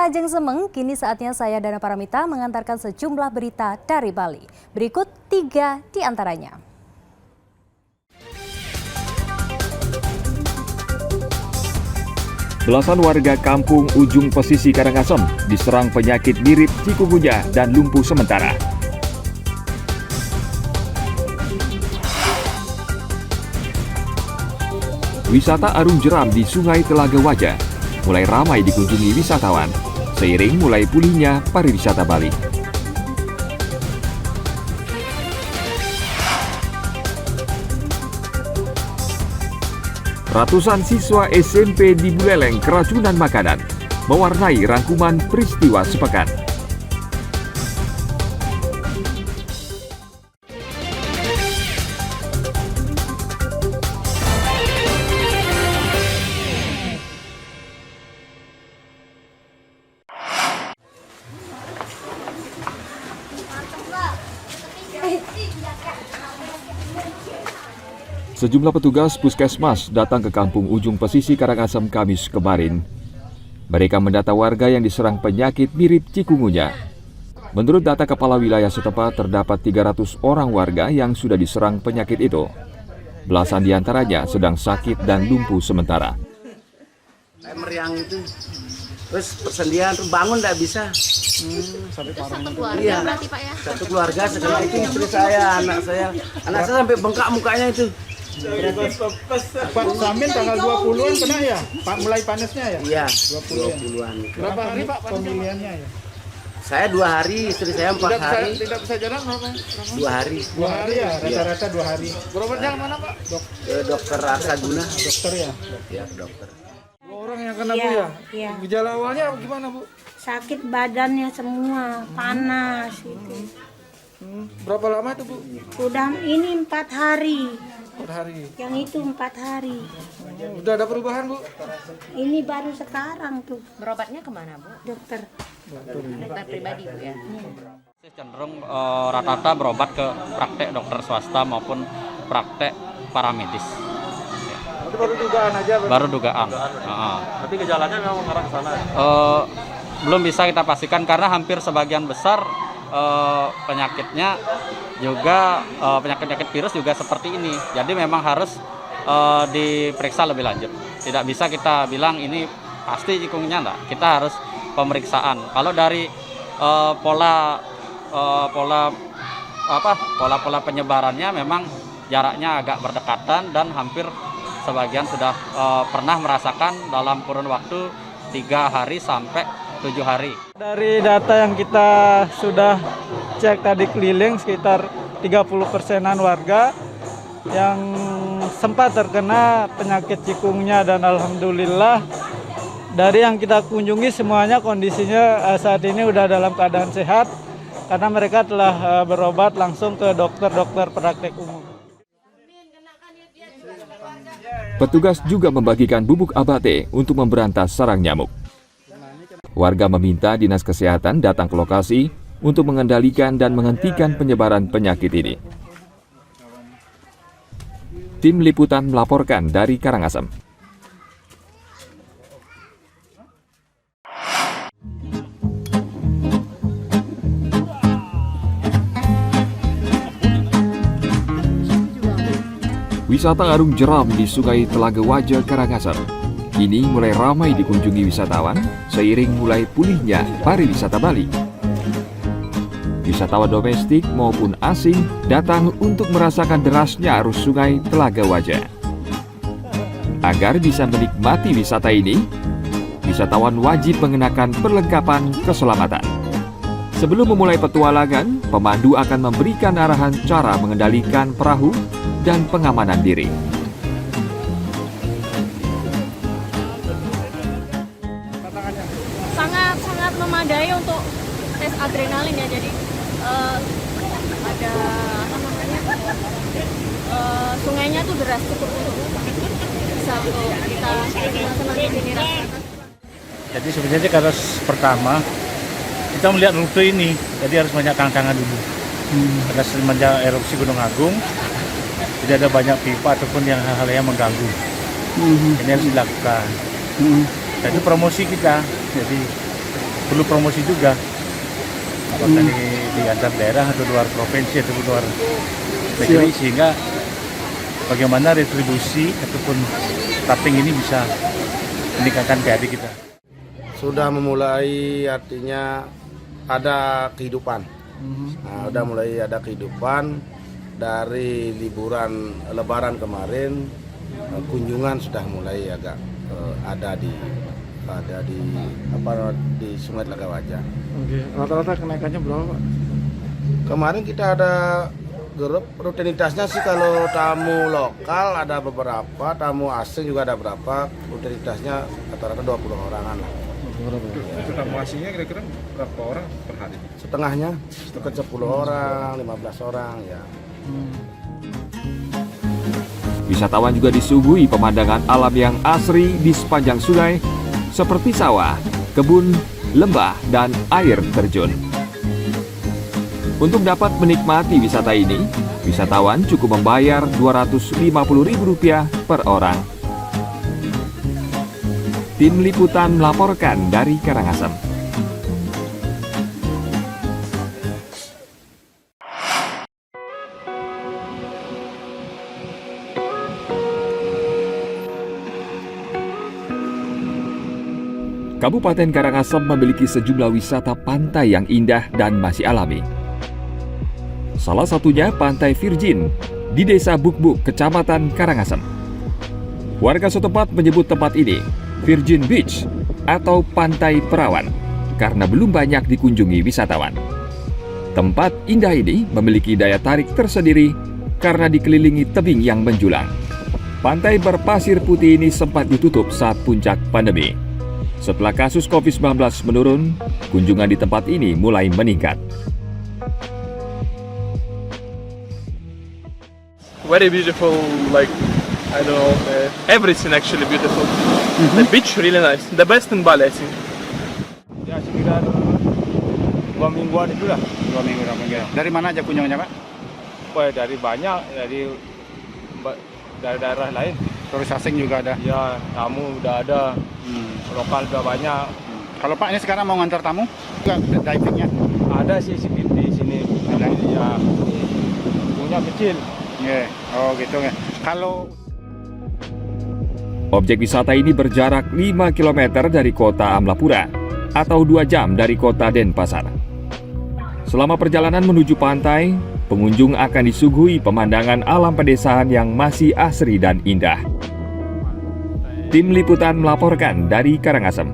Ajeng Semeng, kini saatnya saya Dana Paramita mengantarkan sejumlah berita dari Bali. Berikut 3 di antaranya. Belasan warga kampung Ujung Pesisi Karangasem diserang penyakit mirip chikungunya dan lumpuh sementara. Wisata arung jeram di Sungai Telaga Wajah mulai ramai dikunjungi wisatawan, seiring mulai pulihnya pariwisata Bali. Ratusan siswa SMP di Buleleng keracunan makanan mewarnai rangkuman peristiwa sepekan. Sejumlah petugas puskesmas datang ke kampung Ujung Pesisi Karangasem Kamis kemarin. Mereka mendata warga yang diserang penyakit mirip chikungunya. Menurut data kepala wilayah setempat, terdapat 300 orang warga yang sudah diserang penyakit itu. Belasan diantaranya sedang sakit dan lumpuh sementara. Saya meriang itu, terus persendian, bangun tidak bisa. Sampai satu keluarga iya, berarti Pak ya? Satu keluarga, sekarang itu istri saya, anak saya sampai bengkak mukanya itu. Pak Samin tanggal 20-an kena ya? Pak mulai panasnya ya? Iya, 20-an. Berapa hari Pak pemilihannya ya? Saya 2 hari, istri saya 4 hari. Tidak bisa jalan berapa? 2 hari. 2 hari ya, rata-rata 2 hari. Berobatnya mana Pak? Dokter Arsaguna. Dokter ya? Ya, dokter. 2 orang yang kena Bu ya? Iya. Gejala awalnya gimana Bu? Sakit badannya semua, panas gitu. Berapa lama itu Bu? Udah ini 4 hari. 4 hari. Yang itu 4 hari. Udah ada perubahan Bu? Ini baru sekarang tuh. Berobatnya kemana Bu? Dokter. Dokter pribadi Bu ya? Cenderung rata-rata berobat ke praktek dokter swasta maupun praktek paramedis. Itu baru dugaan aja? Baru dugaan. Tapi gejalanya memang mengarah ke sana? Belum bisa kita pastikan karena hampir sebagian besar penyakitnya juga penyakit virus juga seperti ini. Jadi memang harus diperiksa lebih lanjut. Tidak bisa kita bilang ini pasti chikungunya enggak. Kita harus pemeriksaan. Kalau dari pola penyebarannya memang jaraknya agak berdekatan dan hampir sebagian sudah pernah merasakan dalam kurun waktu 3 hari sampai 7 hari. Dari data yang kita sudah cek tadi keliling, sekitar 30%-an warga yang sempat terkena penyakit chikungunya, dan alhamdulillah dari yang kita kunjungi semuanya kondisinya saat ini udah dalam keadaan sehat karena mereka telah berobat langsung ke dokter-dokter praktek umum. Petugas juga membagikan bubuk abate untuk memberantas sarang nyamuk. Warga meminta Dinas Kesehatan datang ke lokasi untuk mengendalikan dan menghentikan penyebaran penyakit ini. Tim Liputan melaporkan dari Karangasem. Wisata arung jeram di Sungai Telaga Wajah Karangasem kini mulai ramai dikunjungi wisatawan seiring mulai pulihnya pariwisata Bali. Wisatawan domestik maupun asing datang untuk merasakan derasnya arus Sungai Telaga Wajah. Agar bisa menikmati wisata ini, wisatawan wajib mengenakan perlengkapan keselamatan. Sebelum memulai petualangan, pemandu akan memberikan arahan cara mengendalikan perahu dan pengamanan diri. Sangat memadai untuk tes adrenalin ya, jadi ada apa namanya sungainya tuh deras, cukup bisa untuk kita senang-senang di sini rasakan. Jadi sebenarnya kalau pertama kita melihat rute ini, jadi harus banyak tantangan dulu. Karena semenjak erupsi Gunung Agung, tidak ada banyak pipa ataupun yang hal-hal yang mengganggu. Ini harus dilakukan. Jadi promosi kita, jadi perlu promosi juga. Apakah di antar daerah atau luar provinsi atau luar negeri, sehingga bagaimana retribusi ataupun tapping ini bisa meningkatkan PAD kita. Sudah memulai, artinya ada kehidupan. Nah, udah mulai ada kehidupan dari liburan Lebaran kemarin. Kunjungan sudah mulai agak ada di Sungai Telaga Wajah. Oke. Rata-rata kenaikannya berapa, Pak? Kemarin kita ada grup, rutinitasnya sih kalau tamu lokal ada beberapa, tamu asing juga ada berapa, rutinitasnya rata-rata 20 orangan lah. Itu tamu asingnya kira-kira berapa orang per hari? Setengahnya, sekitar 10 orang, 15 orang ya. Wisatawan juga disuguhi pemandangan alam yang asri di sepanjang sungai seperti sawah, kebun, lembah, dan air terjun. Untuk dapat menikmati wisata ini, wisatawan cukup membayar Rp250.000 per orang. Tim Liputan melaporkan dari Karangasem. Kabupaten Karangasem memiliki sejumlah wisata pantai yang indah dan masih alami. Salah satunya Pantai Virgin di Desa Bukbuk, Kecamatan Karangasem. Warga setempat menyebut tempat ini Virgin Beach atau Pantai Perawan karena belum banyak dikunjungi wisatawan. Tempat indah ini memiliki daya tarik tersendiri karena dikelilingi tebing yang menjulang. Pantai berpasir putih ini sempat ditutup saat puncak pandemi. Setelah kasus COVID-19 menurun, kunjungan di tempat ini mulai meningkat. Very beautiful, like, I don't know, everything actually beautiful. The beach really nice, the best in Bali I think. Ya sekitar 2 mingguan itu lah. 2 minggu. Dari mana aja kunjungannya, Pak? Wah, dari banyak, dari daerah lain. Turis asing juga ada? Ya, tamu udah ada, lokal udah banyak. Kalau Pak ini sekarang mau ngantar tamu? Enggak, divingnya? Ada sih di sini, ada ya, punya kecil. Yeah. Oh gitu ya. Kalau Objek wisata ini berjarak 5 km dari kota Amlapura atau 2 jam dari kota Denpasar. Selama perjalanan menuju pantai, pengunjung akan disuguhi pemandangan alam pedesaan yang masih asri dan indah. Tim Liputan melaporkan dari Karangasem.